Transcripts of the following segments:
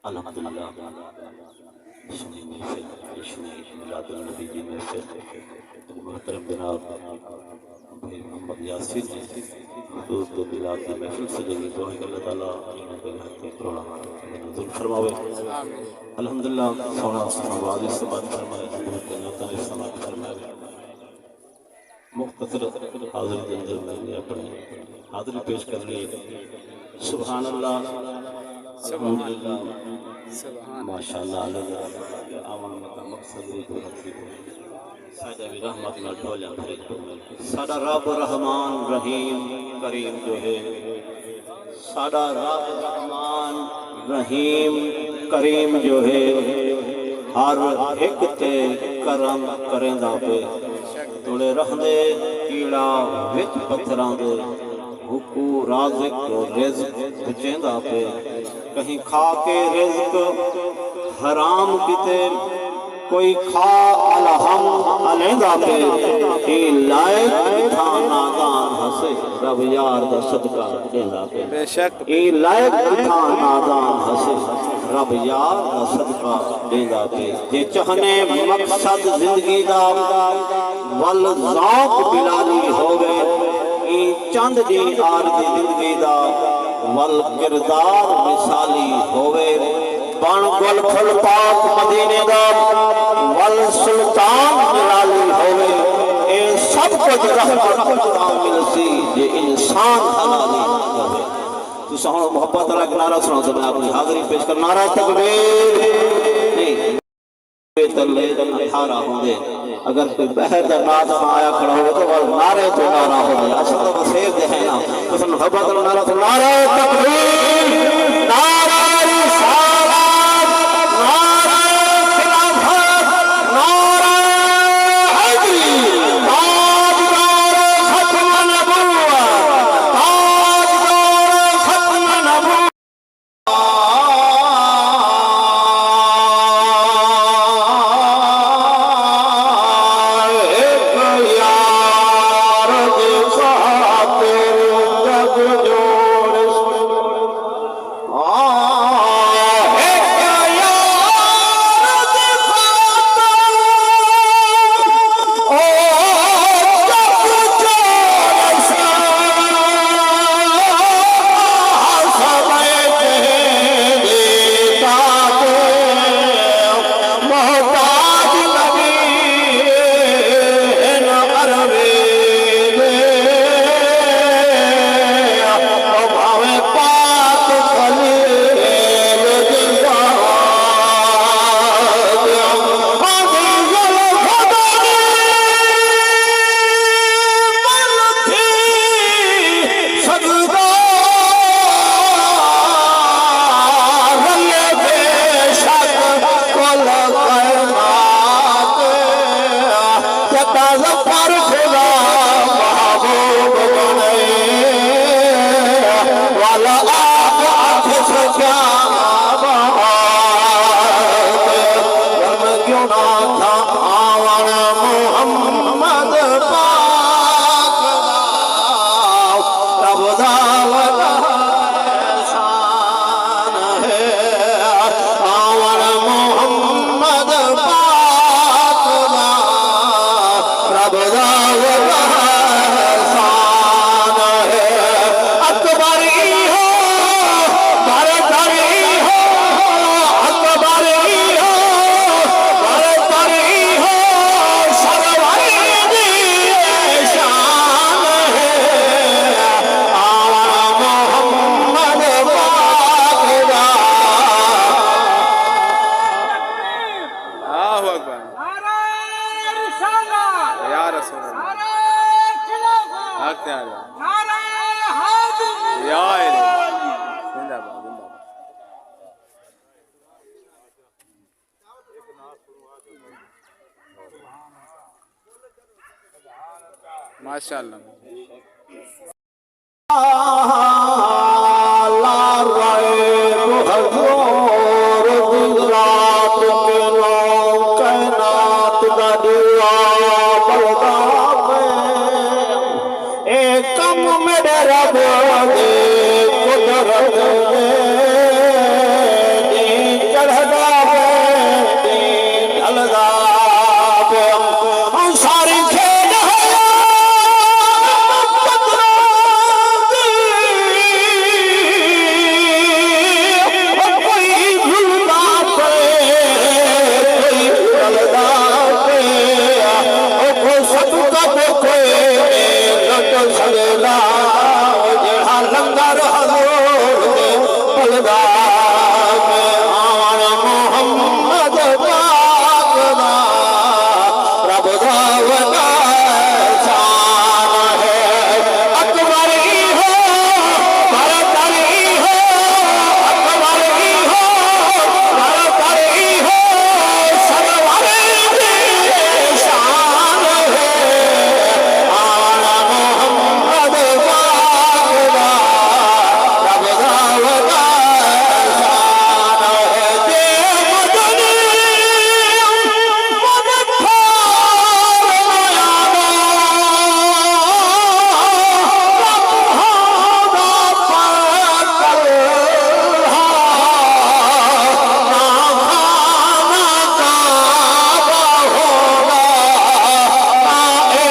अल्हम्दुलिल्लाह सुनी महफिल सुनी मिलादुल नबी की महफिल मोहतरम जनाब भाई मोहम्मद यासीर ने हुजूर तो मिलाद की महफिल से लगी दुआ कि अल्लाह ताला इन्हों के घर पे करोड़ा मंजूर फरमावे। अल्हम्दुलिल्लाह सोना वादी से बात फरमाए अल्लाह ताला समात फरमाए। मुख्तसर हाजिर के अंदर मैंने अपनी हाजिरी पेश कर ली। सुभान अल्लाह माशाअल्लाह आवाम का मकसद भी पूरा किया। सादा भी रहमत ना ढोला भरे सादा रब रहमान रहीम करीम जो है सादा रब रहमान रहीम करीम जो है हर एक ते करम करेंदा पे तोड़े रहंदे कीड़ा विच पत्थरां दे हुकू राज़िक रिज़्क़ बचेंदा पे कहीं खा के रिज़्क़ हराम किते कोई खा अलहम अलेंदा पे ए लायक था नादान हसे रब यार दा सदका देंदा पे बेशक ए लायक था नादान हसे रब यार दा सदका देंदा पे जे चाहने मकसद जिंदगी दा वल ज़ौक़ बिलाली होवे ई चंद जी आर दी जिंदगी दा वल किरदार मिसाली होवे बन गुल फुल पाक मदीने दा वल सुल्तान जलाली होवे ए सब कुछ रहमत कामिल सी जे इंसान हलाली होवे। तो सुनो मोहब्बत वाला नारा सुनो तो मैं अपनी हाजिरी पेश कर नारा तकबीर नहीं तले 18 होंदे अगर कोई बहर दा नाद आया खड़ा हो तो वल नारे तो नारा हो गया असल तो शेर दे है ना तो सुनो मोहब्बत वाला नारा तो नारा तकबीर नारा माशाअल्लाह ए कम मेरे रब दे कुदरत दे चढ़दा वे ढलदा वे सारी खेल लंगर पलदा मोहम्मद पाक दा रब दा वदा शान है अकबर ही हो बरतर ही हो अकबर ही हो बरतर ही हो सरवर की शान है आना मोहम्मद पाक दा रब दा वदा शान है जे मदनी मदद ठार यादा रब्हादा पाकर हा ना खाना काबा होगा ना ए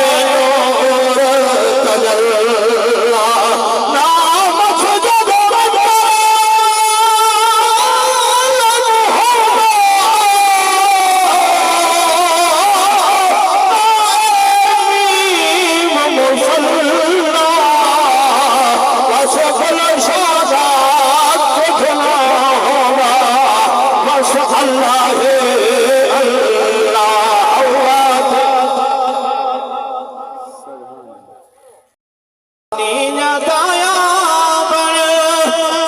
नूर तजल्ला ना मस्जिद मुसल्ला वसफल शादात तुझना होगा बस अल्लाह तीन दाया बन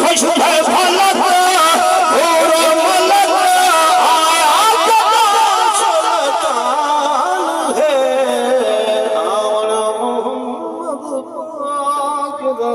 खुश है फलक और मलक आया जदा सुल्तान है आना मोहम्मद पाक दा